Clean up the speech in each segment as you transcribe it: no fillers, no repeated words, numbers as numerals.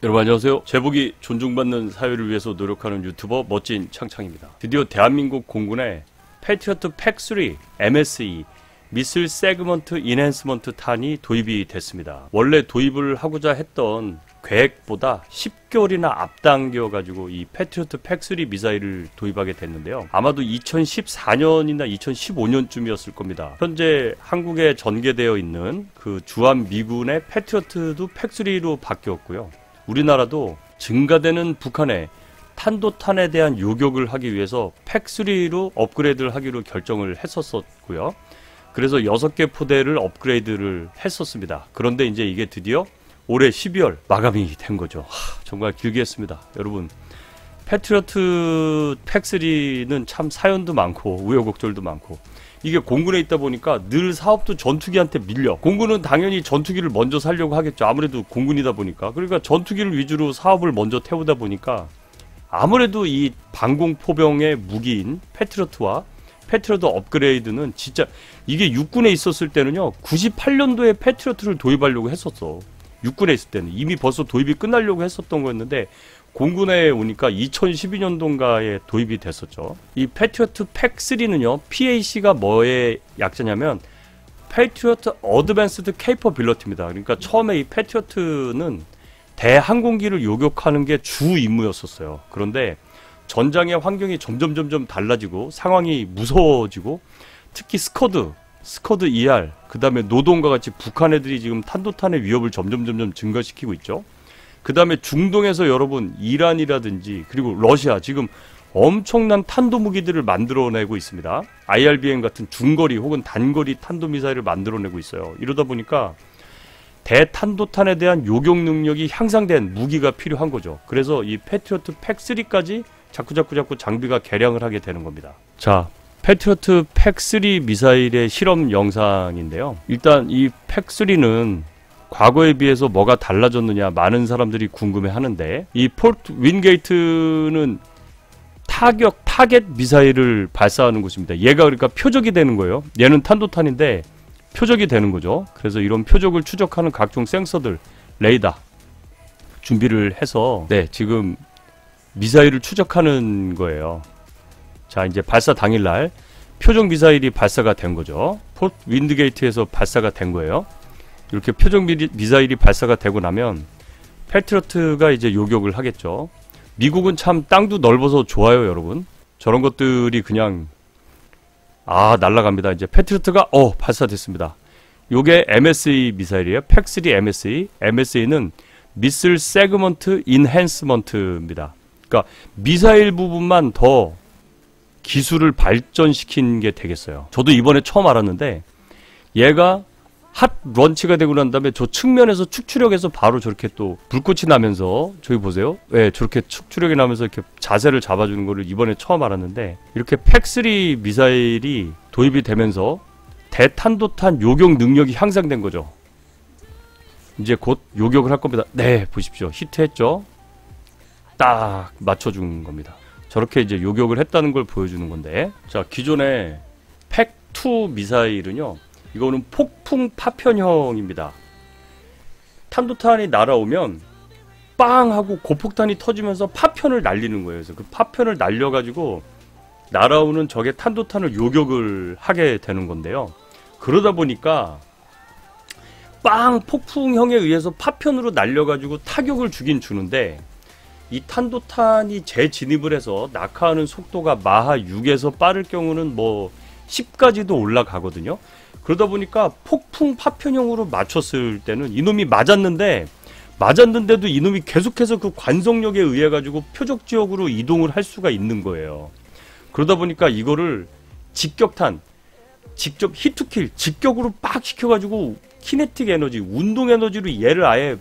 여러분 안녕하세요. 제복이 존중받는 사회를 위해서 노력하는 유튜버 멋진 창창입니다. 드디어 대한민국 공군의 패트리어트 팩3 MSE 미슬 세그먼트 인핸스먼트 탄이 도입이 됐습니다. 원래 도입을 하고자 했던 계획보다 10개월이나 앞당겨 가지고 이 패트리어트 팩3 미사일을 도입하게 됐는데요. 아마도 2014년이나 2015년쯤이었을 겁니다. 현재 한국에 전개되어 있는 그 주한 미군의 패트리어트도 팩3로 바뀌었고요. 우리나라도 증가되는 북한의 탄도탄에 대한 요격을 하기 위해서 팩3로 업그레이드를 하기로 결정을 했었고요. 그래서 6개 포대를 업그레이드를 했었습니다. 그런데 이제 이게 드디어 올해 12월 마감이 된 거죠. 정말 길게 했습니다. 여러분, 패트리어트 팩3는 참 사연도 많고 우여곡절도 많고, 이게 공군에 있다 보니까 늘 사업도 전투기한테 밀려. 공군은 당연히 전투기를 먼저 살려고 하겠죠. 아무래도 공군이다 보니까. 그러니까 전투기를 위주로 사업을 먼저 태우다 보니까 아무래도 이 방공포병의 무기인 패트리어트와 패트리어트 업그레이드는 진짜, 이게 육군에 있었을 때는요 98년도에 패트리어트를 도입하려고 했었어. 육군에 있을 때는 이미 벌써 도입이 끝나려고 했었던 거였는데 공군에 오니까 2012년도인가에 도입이 됐었죠. 이 패트리어트 팩3는요 PAC가 뭐의 약자냐면 패트리어트 어드밴스드 케이퍼빌리티입니다. 그러니까 처음에 이 패트리어트는 대항공기를 요격하는 게 주 임무였었어요. 그런데 전장의 환경이 점점 달라지고 상황이 무서워지고, 특히 스커드 ER, 그 다음에 노동과 같이 북한 애들이 지금 탄도탄의 위협을 점점 증가시키고 있죠. 그 다음에 중동에서 여러분 이란이라든지 그리고 러시아 지금 엄청난 탄도무기들을 만들어내고 있습니다. IRBM 같은 중거리 혹은 단거리 탄도미사일을 만들어내고 있어요. 이러다 보니까 대탄도탄에 대한 요격 능력이 향상된 무기가 필요한 거죠. 그래서 이 패트리어트 팩3까지 자꾸 장비가 개량을 하게 되는 겁니다. 자, 패트리어트 팩3 미사일의 실험 영상인데요. 일단 이 팩3는 과거에 비해서 뭐가 달라졌느냐 많은 사람들이 궁금해 하는데, 이 포트 윈게이트는 타겟 미사일을 발사하는 곳입니다. 얘가 그러니까 표적이 되는 거예요. 얘는 탄도탄인데 표적이 되는 거죠. 그래서 이런 표적을 추적하는 각종 센서들, 레이더 준비를 해서 지금 미사일을 추적하는 거예요. 자, 이제 발사 당일날 표적 미사일이 발사가 된 거죠. 포트 윈드게이트에서 발사가 된 거예요. 이렇게 표적 미사일이 발사가 되고 나면 패트리어트가 이제 요격을 하겠죠. 미국은 참 땅도 넓어서 좋아요, 여러분. 저런 것들이 그냥 날아갑니다. 이제 패트리어트가 발사됐습니다. 요게 MSE 미사일이에요. 팩3 MSE. MSE는 미슬 세그먼트 인핸스먼트입니다. 그러니까 미사일 부분만 더 기술을 발전시킨 게 되겠어요. 저도 이번에 처음 알았는데, 얘가 핫 런치가 되고 난 다음에 저 측면에서 축출력에서 바로 저렇게 또 불꽃이 나면서, 저기 보세요. 저렇게 축출력이 나면서 이렇게 자세를 잡아주는 거를 이번에 처음 알았는데, 이렇게 팩3 미사일이 도입이 되면서 대탄도탄 요격 능력이 향상된 거죠. 이제 곧 요격을 할 겁니다. 보십시오. 히트했죠? 딱 맞춰준 겁니다. 저렇게 이제 요격을 했다는 걸 보여주는 건데, 자, 기존의 팩2 미사일은요, 이거는 폭풍 파편형입니다. 탄도탄이 날아오면 빵 하고 고폭탄이 터지면서 파편을 날리는 거예요. 그래서 그 파편을 날려가지고 날아오는 적의 탄도탄을 요격을 하게 되는 건데요. 그러다 보니까 빵 폭풍형에 의해서 파편으로 날려가지고 타격을 주긴 주는데, 이 탄도탄이 재진입을 해서 낙하하는 속도가 마하 6에서 빠를 경우는 뭐 10까지도 올라가거든요. 그러다 보니까 폭풍 파편형으로 맞췄을 때는 이놈이 맞았는데도 이놈이 계속해서 그 관성력에 의해 가지고 표적 지역으로 이동을 할 수가 있는 거예요. 그러다 보니까 이거를 직접 히트킬, 직격으로 빡 시켜가지고 키네틱 에너지, 운동 에너지로 얘를 아예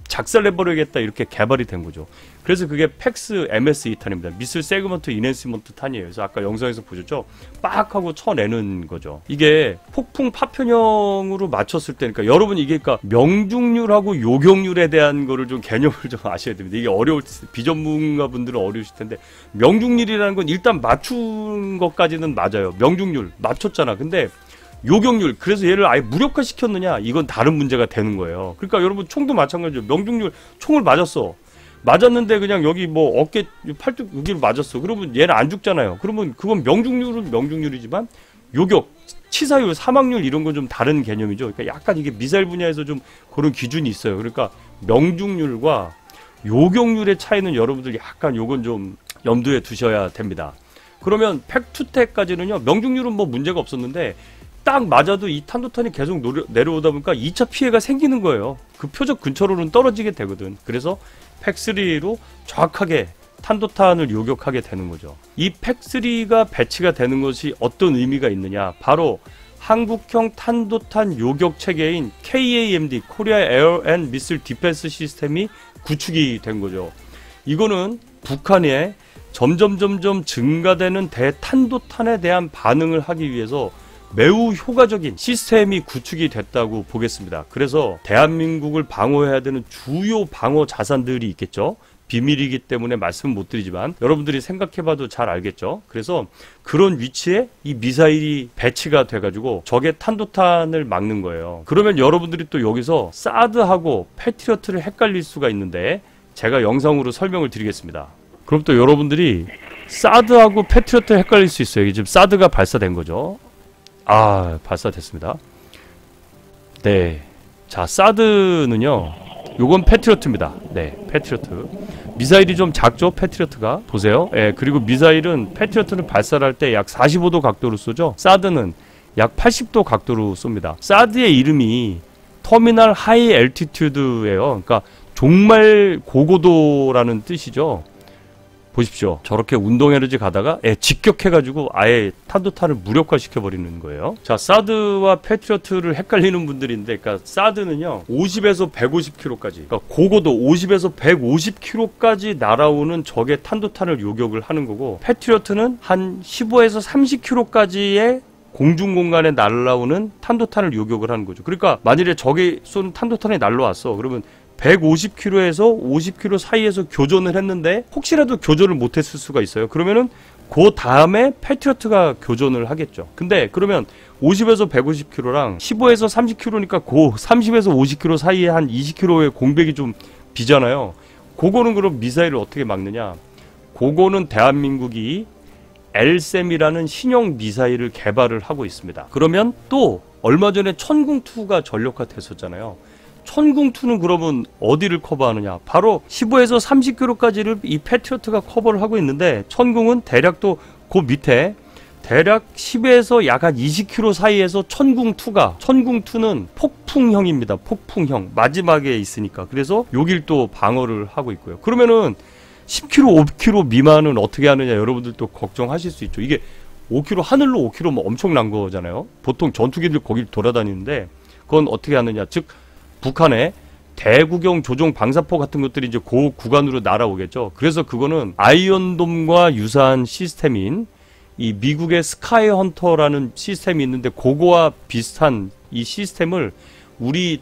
작살내버려야겠다, 이렇게 개발이 된 거죠. 그래서 그게 팩스 MSE 탄입니다. 미슬 세그먼트 인핸스먼트 탄이에요. 그래서 아까 영상에서 보셨죠? 빡 하고 쳐내는 거죠. 이게 폭풍 파편형으로 맞췄을 때니까, 여러분 이게 그러니까 명중률하고 요격률에 대한 거를 좀 개념을 좀 아셔야 됩니다. 이게 어려울 때, 비전문가분들은 어려우실 텐데, 명중률이라는 건 일단 맞춘 것까지는 맞아요. 명중률 맞췄잖아. 근데 요격률, 그래서 얘를 아예 무력화 시켰느냐, 이건 다른 문제가 되는 거예요. 그러니까 여러분 총도 마찬가지죠. 명중률, 총을 맞았는데 그냥 여기 뭐 어깨 팔뚝 여기를 맞았어. 그러면 얘는 안 죽잖아요. 그러면 그건 명중률은 명중률이지만 요격, 치사율, 사망률 이런 건 좀 다른 개념이죠. 그러니까 약간 이게 미사일 분야에서 좀 그런 기준이 있어요. 그러니까 명중률과 요격률의 차이는 여러분들 약간 요건 좀 염두에 두셔야 됩니다. 그러면 팩2텍까지는요, 명중률은 뭐 문제가 없었는데 딱 맞아도 이 탄도탄이 계속 내려오다 보니까 2차 피해가 생기는 거예요. 그 표적 근처로는 떨어지게 되거든. 그래서 팩3로 정확하게 탄도탄을 요격하게 되는 거죠. 이 팩3가 배치가 되는 것이 어떤 의미가 있느냐, 바로 한국형 탄도탄 요격 체계인 KAMD, 코리아 에어 앤 미슬 디펜스 시스템이 구축이 된 거죠. 이거는 북한에 점점 증가되는 대탄도탄에 대한 반응을 하기 위해서 매우 효과적인 시스템이 구축이 됐다고 보겠습니다. 그래서 대한민국을 방어해야 되는 주요 방어 자산들이 있겠죠. 비밀이기 때문에 말씀 못 드리지만 여러분들이 생각해봐도 잘 알겠죠. 그래서 그런 위치에 이 미사일이 배치가 돼가지고 적의 탄도탄을 막는 거예요. 그러면 여러분들이 또 여기서 사드하고 패트리어트를 헷갈릴 수가 있는데 제가 영상으로 설명을 드리겠습니다. 그럼 또 여러분들이 사드하고 패트리어트 헷갈릴 수 있어요. 지금 사드가 발사된 거죠. 발사됐습니다. 네. 자, 사드는요, 요건 패트리어트입니다. 네, 패트리어트. 미사일이 좀 작죠, 패트리어트가. 보세요. 예, 그리고 미사일은 패트리어트를 발사할 때 약 45도 각도로 쏘죠. 사드는 약 80도 각도로 쏩니다. 사드의 이름이 터미널 하이 엘티튜드예요. 그러니까 종말 고고도라는 뜻이죠. 보십시오. 저렇게 운동 에너지 가다가 직격해가지고 아예 탄도탄을 무력화시켜버리는 거예요. 자, 사드와 패트리어트를 헷갈리는 분들인데, 그러니까 사드는요 50에서 150km까지, 그러니까 고고도 50에서 150km까지 날아오는 적의 탄도탄을 요격을 하는 거고, 패트리어트는 한 15에서 30km까지의 공중공간에 날아오는 탄도탄을 요격을 하는 거죠. 그러니까 만일에 적이 쏜 탄도탄이 날아왔어. 그러면 150km에서 50km 사이에서 교전을 했는데 혹시라도 교전을 못했을 수가 있어요. 그러면은 그 다음에 패트리어트가 교전을 하겠죠. 근데 그러면 50에서 150km랑 15에서 30km니까 그 30에서 50km 사이에 한 20km의 공백이 좀 비잖아요. 그거는 그럼 미사일을 어떻게 막느냐? 그거는 대한민국이 LSAM이라는 신형 미사일을 개발을 하고 있습니다. 그러면 또 얼마 전에 천궁2가 전력화 됐었잖아요. 천궁2는 그러면 어디를 커버하느냐? 바로 15에서 30km까지를 이 패트리어트가 커버를 하고 있는데, 천궁은 대략 또 그 밑에 대략 10에서 약 한 20km 사이에서 천궁2는 폭풍형입니다. 폭풍형. 마지막에 있으니까. 그래서 여길 또 방어를 하고 있고요. 그러면은 10km, 5km 미만은 어떻게 하느냐, 여러분들도 걱정하실 수 있죠. 이게 5km, 하늘로 5km면 엄청난 거잖아요. 보통 전투기들 거길 돌아다니는데 그건 어떻게 하느냐. 즉 북한의 대구경 조종 방사포 같은 것들이 이제 그 구간으로 날아오겠죠. 그래서 그거는 아이언돔과 유사한 시스템인 이 미국의 스카이 헌터라는 시스템이 있는데, 그거와 비슷한 이 시스템을 우리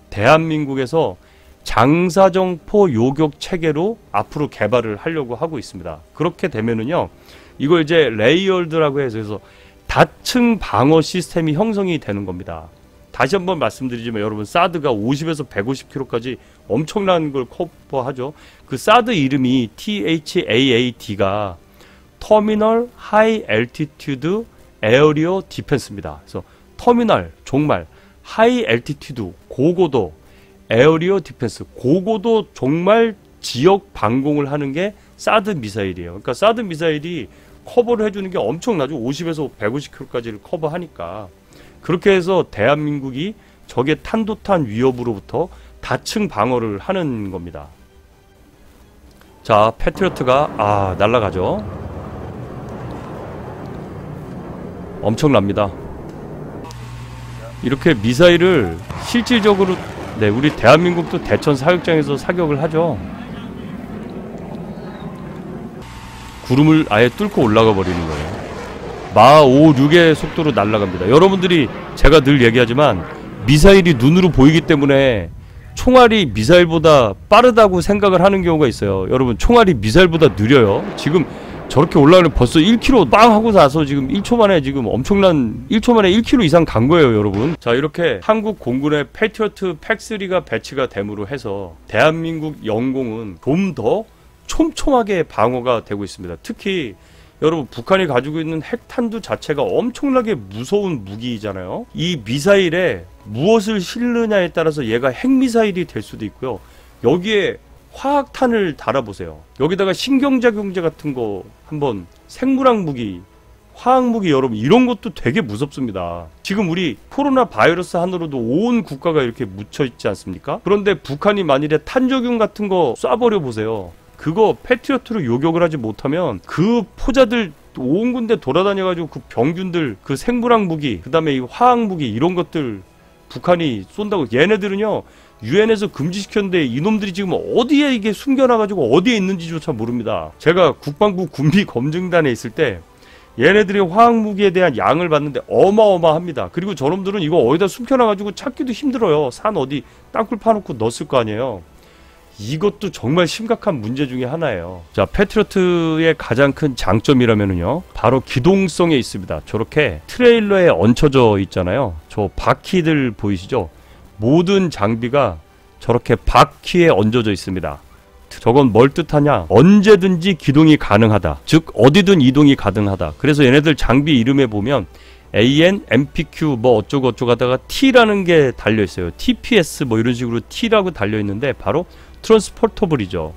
대한민국에서 장사정포 요격 체계로 앞으로 개발을 하려고 하고 있습니다. 그렇게 되면은요, 이걸 이제 레이어드라고 해서 다층 방어 시스템이 형성이 되는 겁니다. 다시 한번 말씀드리지만 여러분, 사드가 50에서 150km까지 엄청난 걸 커버하죠. 그 사드 이름이 THAAD가 터미널 하이 엘티튜드 에어리어 디펜스입니다. 그래서 터미널, 종말, 하이 엘티튜드, 고고도, 에어리어 디펜스, 고고도 종말 지역 방공을 하는 게 사드 미사일이에요. 그러니까 사드 미사일이 커버를 해주는 게 엄청나죠. 50에서 150km까지를 커버하니까. 그렇게 해서 대한민국이 적의 탄도탄 위협으로부터 다층 방어를 하는 겁니다. 자, 패트리어트가 날아가죠. 엄청납니다. 이렇게 미사일을 실질적으로, 네, 우리 대한민국도 대천 사격장에서 사격을 하죠. 구름을 아예 뚫고 올라가 버리는 거예요. 마 5, 6의 속도로 날아갑니다. 여러분들이 제가 늘 얘기하지만 미사일이 눈으로 보이기 때문에 총알이 미사일보다 빠르다고 생각을 하는 경우가 있어요. 여러분, 총알이 미사일보다 느려요. 지금 저렇게 올라가는 벌써 1km 빵 하고 나서 지금 1초 만에 지금 엄청난 1초 만에 1km 이상 간 거예요, 여러분. 자, 이렇게 한국 공군의 패트리어트 팩3가 배치가 됨으로 해서 대한민국 영공은 좀 더 촘촘하게 방어가 되고 있습니다. 특히 여러분, 북한이 가지고 있는 핵탄두 자체가 엄청나게 무서운 무기잖아요. 이 미사일에 무엇을 실느냐에 따라서 얘가 핵미사일이 될 수도 있고요. 여기에 화학탄을 달아보세요. 여기다가 신경작용제 같은 거 한번, 생물학 무기, 화학무기, 여러분 이런 것도 되게 무섭습니다. 지금 우리 코로나 바이러스 하나로도 온 국가가 이렇게 묻혀있지 않습니까? 그런데 북한이 만일에 탄저균 같은 거 쏴버려 보세요. 그거 패트리어트로 요격을 하지 못하면 그 포자들 온 군데 돌아다녀가지고 그 병균들, 그 생물학 무기, 그 다음에 이 화학 무기 이런 것들 북한이 쏜다고. 얘네들은요, 유엔에서 금지시켰는데 이놈들이 지금 어디에 이게 숨겨놔가지고 어디에 있는지조차 모릅니다. 제가 국방부 군비 검증단에 있을 때 얘네들이 화학무기에 대한 양을 봤는데 어마어마합니다. 그리고 저놈들은 이거 어디다 숨겨놔가지고 찾기도 힘들어요. 산 어디 땅굴 파놓고 넣었을 거 아니에요. 이것도 정말 심각한 문제 중에 하나예요. 자, 패트리어트의 가장 큰 장점이라면은요, 바로 기동성에 있습니다. 저렇게 트레일러에 얹혀져 있잖아요. 저 바퀴들 보이시죠? 모든 장비가 저렇게 바퀴에 얹어져 있습니다. 저건 뭘 뜻하냐? 언제든지 기동이 가능하다. 즉 어디든 이동이 가능하다. 그래서 얘네들 장비 이름에 보면 AN, MPQ 뭐 어쩌고 어쩌고 하다가 T라는 게 달려있어요. TPS 뭐 이런 식으로 T라고 달려있는데 바로 트랜스포터블이죠.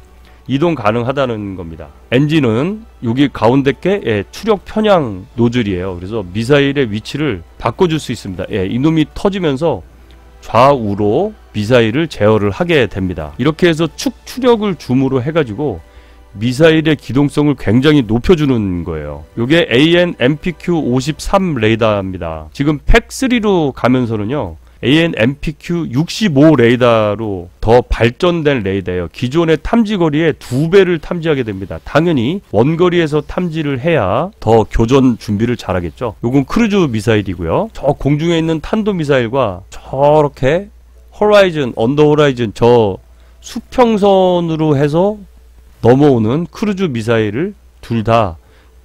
이동 가능하다는 겁니다. 엔진은 여기 가운데 게 추력 편향 노즐이에요. 그래서 미사일의 위치를 바꿔줄 수 있습니다. 이놈이 터지면서 좌우로 미사일을 제어를 하게 됩니다. 이렇게 해서 추력을 줌으로 해가지고 미사일의 기동성을 굉장히 높여주는 거예요. 이게 AN/MPQ-53 레이더입니다. 지금 팩3로 가면서는요, AN/MPQ-65 레이더로 더 발전된 레이더예요. 기존의 탐지거리의 2배를 탐지하게 됩니다. 당연히 원거리에서 탐지를 해야 더 교전 준비를 잘하겠죠. 요건 크루즈 미사일이고요. 저 공중에 있는 탄도미사일과 저렇게 호라이즌, 언더 호라이즌, 저 수평선으로 해서 넘어오는 크루즈 미사일을 둘 다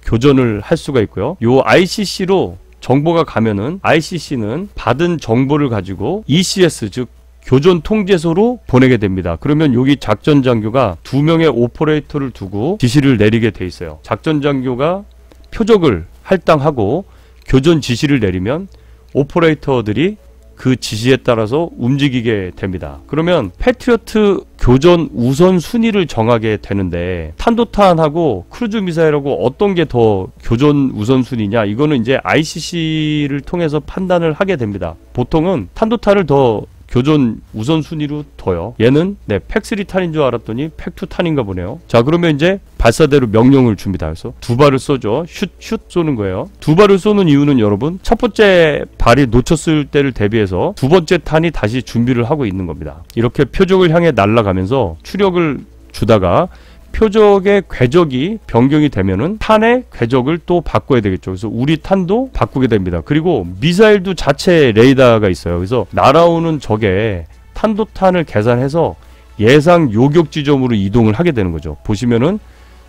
교전을 할 수가 있고요. 요 ICC로 정보가 가면은 ICC는 받은 정보를 가지고 ECS, 즉 교전 통제소로 보내게 됩니다. 그러면 여기 작전 장교가 2명의 오퍼레이터를 두고 지시를 내리게 돼 있어요. 작전 장교가 표적을 할당하고 교전 지시를 내리면 오퍼레이터들이 그 지시에 따라서 움직이게 됩니다. 그러면 패트리어트 교전 우선 순위를 정하게 되는데 탄도탄하고 크루즈 미사일하고 어떤 게 더 교전 우선 순위냐, 이거는 이제 ICC를 통해서 판단을 하게 됩니다. 보통은 탄도탄을 더 교전 우선순위로 둬요. 얘는 팩3 탄인 줄 알았더니 팩2 탄인가 보네요. 자, 그러면 이제 발사대로 명령을 줍니다. 그래서 2발을 쏘죠. 슛 쏘는 거예요. 2발을 쏘는 이유는 여러분, 첫 번째 발이 놓쳤을 때를 대비해서 두 번째 탄이 다시 준비를 하고 있는 겁니다. 이렇게 표적을 향해 날아가면서 추력을 주다가 표적의 궤적이 변경이 되면은 탄의 궤적을 또 바꿔야 되겠죠. 그래서 우리 탄도 바꾸게 됩니다. 그리고 미사일도 자체 레이더가 있어요. 그래서 날아오는 적의 탄도탄을 계산해서 예상 요격 지점으로 이동을 하게 되는 거죠. 보시면은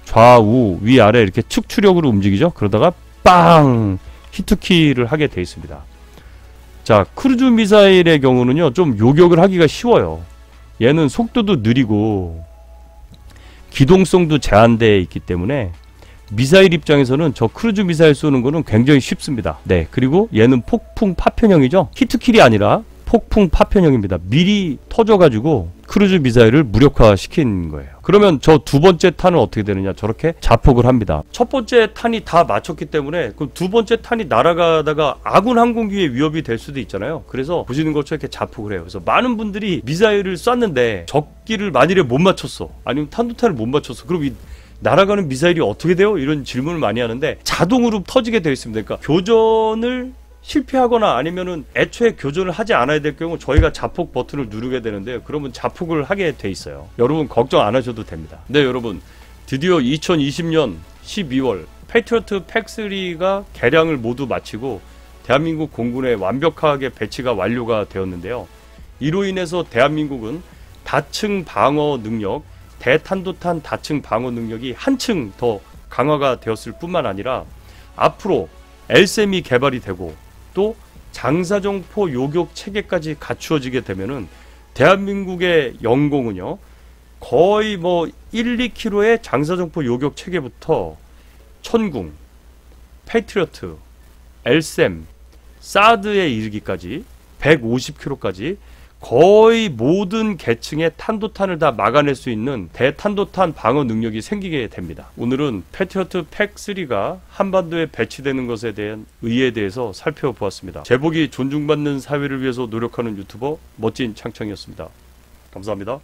좌우 위아래 이렇게 측추력으로 움직이죠. 그러다가 빵 히트키를 하게 돼 있습니다. 자, 크루즈 미사일의 경우는요, 좀 요격을 하기가 쉬워요. 얘는 속도도 느리고 기동성도 제한되어 있기 때문에 미사일 입장에서는 저 크루즈 미사일 쏘는 거는 굉장히 쉽습니다. 네, 그리고 얘는 폭풍 파편형이죠. 히트킬이 아니라 폭풍 파편형입니다. 미리 터져가지고 크루즈 미사일을 무력화시킨 거예요. 그러면 저 두 번째 탄은 어떻게 되느냐, 저렇게 자폭을 합니다. 첫 번째 탄이 다 맞췄기 때문에 그럼 두 번째 탄이 날아가다가 아군 항공기에 위협이 될 수도 있잖아요. 그래서 보시는 것처럼 이렇게 자폭을 해요. 그래서 많은 분들이 미사일을 쐈는데 적기를 만일에 못 맞췄어, 아니면 탄도탄을 못 맞췄어, 그럼 이 날아가는 미사일이 어떻게 돼요? 이런 질문을 많이 하는데 자동으로 터지게 되어 있습니다. 그러니까 교전을 실패하거나 아니면은 애초에 교전을 하지 않아야 될 경우 저희가 자폭 버튼을 누르게 되는데요. 그러면 자폭을 하게 돼 있어요. 여러분 걱정 안 하셔도 됩니다. 네, 여러분 드디어 2020년 12월 패트리어트 팩3가 개량을 모두 마치고 대한민국 공군에 완벽하게 배치가 완료가 되었는데요. 이로 인해서 대한민국은 다층 방어 능력, 대탄도탄 다층 방어 능력이 한층 더 강화가 되었을 뿐만 아니라 앞으로 LSM이 개발이 되고 또 장사정포 요격 체계까지 갖추어지게 되면은 대한민국의 영공은요 거의 뭐 1, 2km의 장사정포 요격 체계부터 천궁, 패트리어트, LSM, 사드에 이르기까지 150km까지 거의 모든 계층의 탄도탄을 다 막아낼 수 있는 대탄도탄 방어 능력이 생기게 됩니다. 오늘은 패트리어트 팩3가 한반도에 배치되는 것에 대한 의의에 대해서 살펴보았습니다. 제복이 존중받는 사회를 위해서 노력하는 유튜버 멋진 창청이었습니다. 감사합니다.